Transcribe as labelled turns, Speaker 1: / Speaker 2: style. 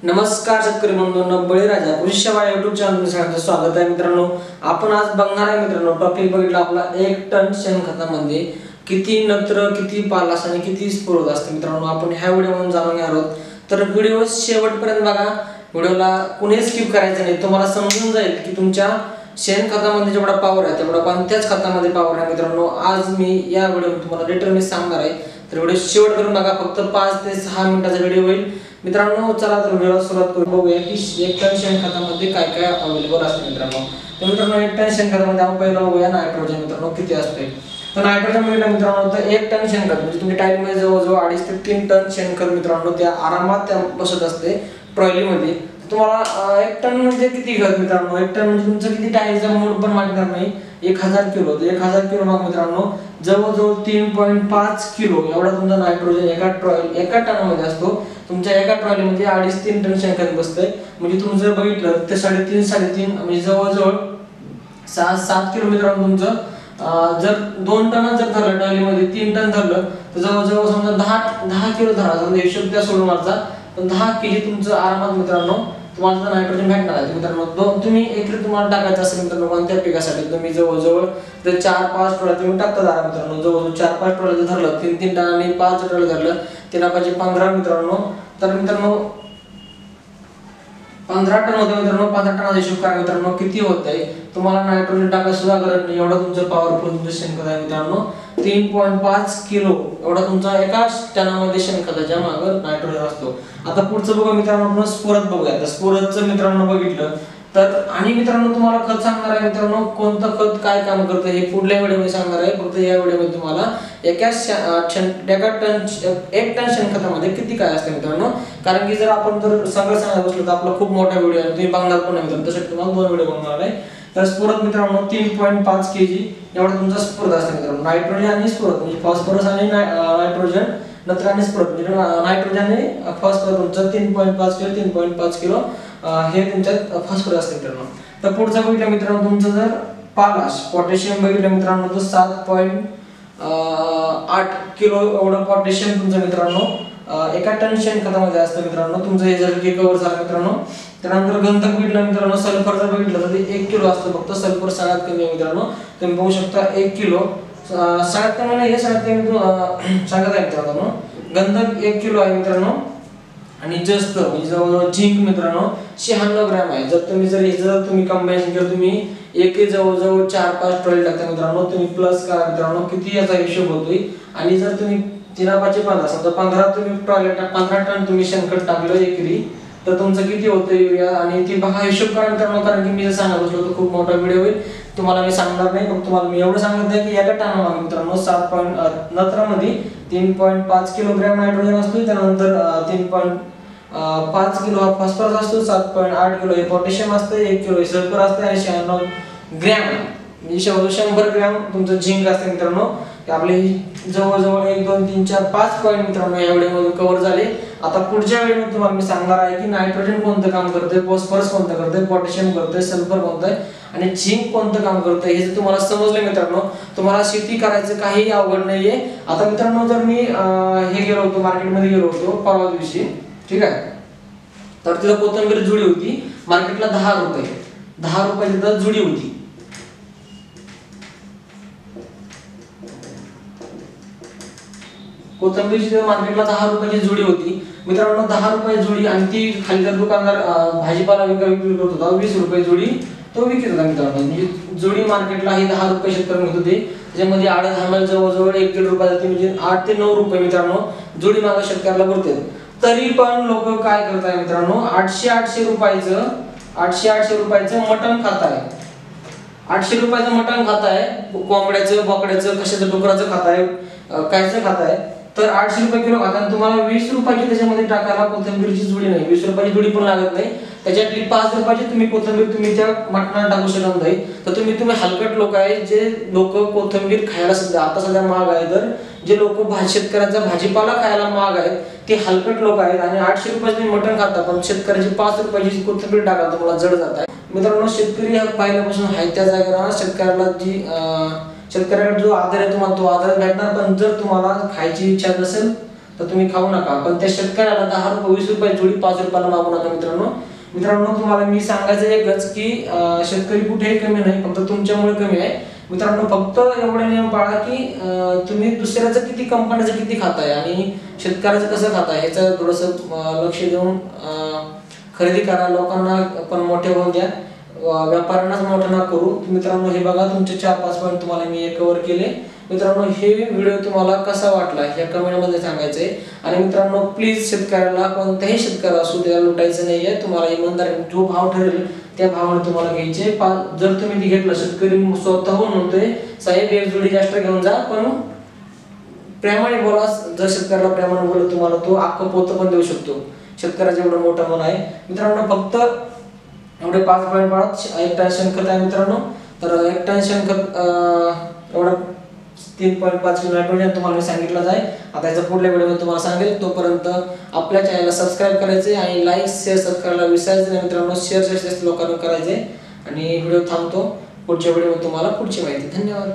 Speaker 1: नमस्कार शेतकरी बंधूंनो, बळीराजा कृषी सेवा YouTube चॅनल मध्ये सगळ्यांचं स्वागत आहे। मित्रांनो, आपण आज बघणार आहे मित्रांनो टॉपिक बघितला आपला 1 टन शेणखतामध्ये किती नत्र, किती पालाश आणि किती स्फुरद असते। मित्रांनो, आपण ह्या व्हिडिओमध्ये जाणून घेणार आहोत, तर व्हिडिओ शेवटपर्यंत बघा। व्हिडिओला कुणी स्किप करायचं नाही, तुम्हाला समजून जाईल की तुमच्या शेणखतामध्ये जेवढा पॉवर आहे तेवढा कोणत्याच खतामध्ये पॉवर आहे। मित्रांनो, आज मी या व्हिडिओमध्ये तुम्हाला डिटेलमध्ये सांगणार आहे, तर व्हिडिओ शेवटपर्यंत बघा। फक्त 5 ते 6 मिनिटाचा व्हिडिओ होईल। मित्रांनो, चला तर व्हिडिओला सुरुवात करू। बघूया की 1 टन शेणखतामध्ये काय काय अवेलेबल असते। मित्रांनो, तर मित्रांनो 1 टन शेणखतामध्ये आपण पहिला बघूया नायट्रोजन। मित्रांनो, किती असते तर नायट्रोजन मिळालं मित्रांनो, तर 1 टन शेणखत म्हणजे तुम्ही टाईममध्ये जवळजवळ 2.5 ते 3 टन शेणखत मित्रांनो त्या आरामात त्या बसत असते ट्रॉलीमध्ये। तुम्हाला 1 टन म्हणजे किती खत मित्रांनो, 1 टन म्हणजे तुमचं किती टाईमचा मूड पण मागणार नाही। 1000 किलो, तर 1000 किलो मग मित्रांनो जवळजवळ 3.5 किलो एवढा तुमचा नायट्रोजन एका टनामध्ये असतो। तुमच्या एका ट्रॉलीमध्ये 2.5-3 टन शेणखत बसतंय। म्हणजे तुम्ही जर बघितलं तर 3.5 म्हणजे जवळजवळ 6-7 किलो मित्रांनो तुमचं जर 2 टन जर धरलं ट्रॉलीमध्ये 3 टन धरलं तर जवळजवळ समजा 10 किलो धरा, समजा हिशोब त्या सोडून मारचा, पण 10 केजी तुमचं आरामात मित्रांनो तुम्हाला नायट्रोजन भेटणार आहे। मित्रांनो, तुम्ही एकरी तुम्हाला टाकायचं असेल मित्रांनो कोणत्या पिकासाठी तुम्ही जवळजवळ जर 4-5 ट्रॉल्या तुम्ही टाकता दारा मित्रांनो, जवळजवळ 4-5 ट्रॉल्या धरलं 3-3 टनाने 5 ट्रॉल्या धरलं 15 मित्रांनो, तर मित्रांनो 15 टन होते मित्रांनो। 15 टनाचा हिशोब करा मित्रांनो किती होतंय, तुम्हाला नायट्रोजन टाकायचं सुद्धा गरज नाही, एवढा तुमचं पॉवरफुल तुमचं शेणखत आहे मित्रांनो। 3.5 किलो एवढा तुमचा एका टनामध्ये शेणखताच्या मागे नायट्रोजन असतो। आता पुढचं बघा मित्रांनो, आपण स्फुरद बघूया। तर स्फुरदचं मित्रांनो बघिटलं तर आणि मित्रांनो तुम्हाला खत सांगणार आहे मित्रांनो कोणतं खत काय काम करतं हे पुढल्या व्हिडिओमध्ये सांगणार आहे। फक्त या व्हिडिओमध्ये तुम्हाला 1 टन शेणखतामध्ये किती काय असते मित्रांनो, कारण की जर आपण जर सगळं सांगायला बसलो तर आपला खूप मोठा व्हिडिओ आहे, तुम्ही बघणार पण नाही मित्रांनो, त्यासाठी तुम्हाला 2 व्हिडिओ बनवणार आहे। तर स्फुरद मित्रांनो 3.5 केजी एवढा तुमचा स्फुरद असते मित्रांनो। नायट्रोजन आणि स्फुरद म्हणजे फॉस्फरस आणि नायट्रोजन, नत्र आणि स्फुरद म्हणजे नायट्रोजन आणि फॉस्फरस तुमचं 3.5 किलो हे तुमच्यात फॉस्फरस असते मित्रांनो। तर पुढचा बघितलं मित्रांनो तुमचं जर पालाश पोटॅशियम बघितलं मित्रांनो तर 7.8 किलो एवढं पोटॅशियम तुमचं मित्रांनो एका टन शेणखतामध्ये असतं मित्रांनो। तुमचं हे जर कव्हर झालं मित्रांनो, त्यानंतर गंधक बघितलं मित्रांनो, सल्फर जर बघितलं तर ते 1 किलो असतं फक्त, सल्फर सगळ्यात कमी आहे मित्रांनो। तुम्ही बघू शकता 1 किलो सगळ्यात कमी नाही, हे सगळ्यात कमी सांगत आहे मित्रांनो। गंधक 1 किलो आहे मित्रांनो आणि जास्त म्हणजे जवळजवळ झिंक मित्रांनो 96 ग्रॅम आहे। जर तुम्ही कंबाईन केलं तुम्ही एक जवळजवळ 4-5 ट्रॉली टाकता मित्रांनो, तुम्ही प्लस करा मित्रांनो किती याचा हिशोब होतोय। आणि जर तुम्ही 3-5 समजा 15 तुम्ही ट्रॉली 15 टन तुम्ही शेणखत टाकलं एकरी, तर तुमचं किती होतं युरिया आणि ती बघा हिशोब करा मित्रांनो, कारण की मी जर सांगत बसलो तर खूप मोठा व्हिडिओ होईल, तुम्हाला मी सांगणार नाही। फक्त तुम्हाला मी एवढं सांगत आहे की एका टनामध्ये मित्रांनो नत्रामध्ये 3.5 किलोग्रॅम नायट्रोजन असतो, त्यानंतर 3.5 किलो हा फॉस्फरस असतो, 7.8 किलो हे पोटॅशियम असतं, 1 किलो हे सल्फर असतं आणि 96 ग्रॅम म्हणजे 100 ग्रॅम तुमचं झिंक असते मित्रांनो। आपले जवळजवळ 1 2 3 4 5 पॉईंट मित्रांनो या व्हिडिओमध्ये कव्हर झाले। आता पुढच्या व्हिडिओमध्ये तुम्हाला मी सांगणार आहे की नायट्रोजन कोणतं काम करते, फॉस्फरस कोणतं करते, पोटॅशियम करते, सल्फर कोणतं आहे आणि झिंक कोणतं काम करते, हे जर तुम्हाला समजले मित्रांनो तुम्हाला शेती करायचं काही अवघड नाहीये। आता मित्रांनो जर मी हे गेलो होतो मार्केटमध्ये गेलो होतो परवा दिवशी, ठीक आहे, तर तिला कोथिंबीर जुडी होती मार्केटला 10 रुपये तिथं जुडी होती। कोथिंबीरची मार्केटला 10 रुपयाची जुडी होती मित्रांनो, 10 रुपये जुडी, आणि ती खाली जर दुकानदार भाजीपाला विक्री करत होता 20 रुपये जुडी तो विकत होता मित्रांनो। म्हणजे जुडी मार्केटला ही 10 रुपये शेतकरी म्हणत होते, त्याच्यामध्ये आडत हमाल जवळजवळ 1-1.5 रुपये जाते, म्हणजे 8 ते 9 रुपये मित्रांनो जुडी मागे शेतकऱ्याला भरते। तरी पण लोक काय करताय मित्रांनो, 800 रुपयाचं मटण खात आहे, 800 रुपयाचं मटण खात आहे, कोंबड्याचं, बोकड्याचं, कशाचं, डुकराचं खात आहे, कायचं खात आहे, तर 800 रुपये किलो खाता। तुम्हाला 20 रुपयाची त्याच्यामध्ये टाकायला कोथिंबीरची जुडी नाही, 20 रुपयाची जुडी पण लागत नाही, त्याच्यातली 5 रुपयाची तुम्ही कोथिंबीर तुम्ही त्या मटणाला टाकू शकत नाही। तर तुम्ही हलकट लोक आहे, जे लोक कोथिंबीर खायला आता सध्या महाग आहे, तर जे लोक शेतकऱ्याचा भाजीपाला खायला महाग आहेत ते हलकट लोक आहेत, आणि 800 रुपयाचे मटण खाता पण शेतकऱ्याची 5 रुपयाची कोथिंबीर टाकायला तुम्हाला जड जात आहे मित्रांनो। शेतकरी हा पहिल्यापासून आहे त्या जागेवर शेतकऱ्याला शेतकऱ्याकडे जो आधार आहे तुम्हाला तो आधार भेटणार, पण जर तुम्हाला खायची इच्छा नसेल तर तुम्ही खाऊ नका, पण त्या शेतकऱ्याला 10 रुपये 20 रुपये जोडी 5 रुपयाला मागू नका मित्रांनो तुम्हाला मी सांगायचं एकच की शेतकरी कुठेही कमी नाही, फक्त तुमच्यामुळे कमी आहे मित्रांनो. फक्त एवढे नियम पाळा की तुम्ही दुसऱ्याचं किती, कंपन्याचं किती खाताय आणि शेतकऱ्याचं कसं खाताय ह्याचं थोडंसं लक्ष देऊन खरेदी करा. लोकांना पण मोठे होऊन द्या, व्यापाऱ्यांनाच मोठं ना करू. मित्रांनो हे बघा, तुमचे 4-5 पॉईंट तुम्हाला मी कव्हर केले. मित्रांनो हे व्हिडिओ तुम्हाला कसा वाटला हे कमेंटमध्ये सांगायचंय. आणि मित्रांनो प्लीज शेतकऱ्याला, कोणत्याही शेतकऱ्याला असू त्याला लुटायचं नाहीये. तुम्हाला इमानदार जो भाव ठरेल त्या भावाने तुम्हाला घ्यायचे. जर तुम्ही ते घेतलं, शेतकरी स्वतःहून म्हणतोय साहेब एक जोडी जास्त घेऊन जा, पण प्रेमाने बोला. जर शेतकऱ्याला प्रेमाने बोलला तुम्हाला तो अख्खं पोतं पण देऊ शकतो. शेतकऱ्याचं एवढं मोठं मन आहे मित्रांनो. फक्त एवढे 5 पॉईंट पाळत. 1 टन शेणखत आहे मित्रांनो, तर 1 टन शेणखत एवढं 3.5 किलो नायट्रोजन तुम्हाला मी सांगितलं आहे. आता याचा पुढल्या व्हिडिओमध्ये तुम्हाला सांगेल. तोपर्यंत आपल्या चॅनलला सबस्क्राईब करायचे आणि लाईक शेअर करायला विसरायचं नाही मित्रांनो. शेअर जास्तीत जास्त लोकांना करायचे. आणि व्हिडिओ थांबतो. पुढच्या व्हिडिओमध्ये तुम्हाला पुढची माहिती. धन्यवाद.